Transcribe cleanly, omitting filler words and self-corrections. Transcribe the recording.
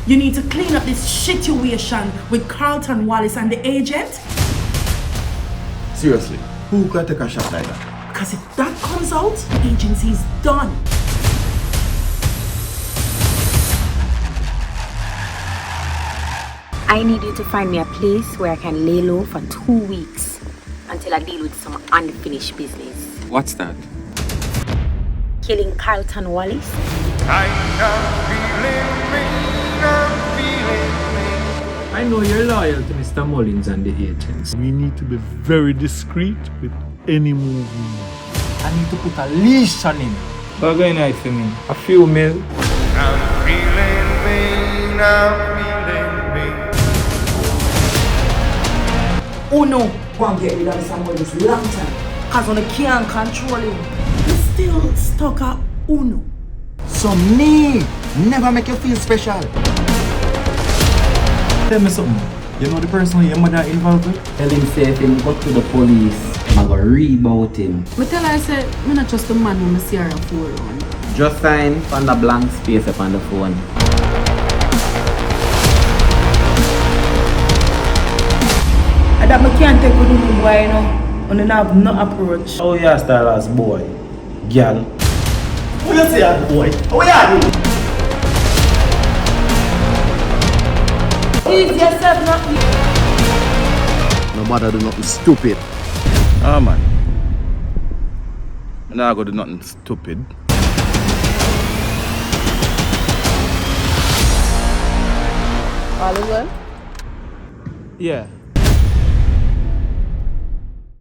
You need to clean up this situation with Carlton Wallace and the agent. Seriously, who could take a shot like that? Because if that comes out, the agency's done. I need you to find me a place where I can lay low for 2 weeks until I deal with some unfinished business. What's that? Killing Carlton Wallace. I know you're loyal to Mr. Mullins and the agents. We need to be very discreet with any move we make. I need to put a leash on him. What's going on for me? A few mil. I'm feeling pain. Oh no, go and get rid of Mr. Mullins long time. Because when you can't control him, you still stuck at Uno. So me, never make you feel special. Tell me something. You know the person your mother involved with? Tell him say if him go to the police, I'm gonna read about him. I tell her I say, I'm not just the man who I see her on phone. Just sign on the blank space upon the phone. And that I can't take with you boy, you know. And then have no approach. How you style as boy? Girl. Who you say that boy? How you do? Ease yourself, not me. No matter do nothing stupid. Ah man. I'm not gonna do nothing stupid. All is well? Yeah.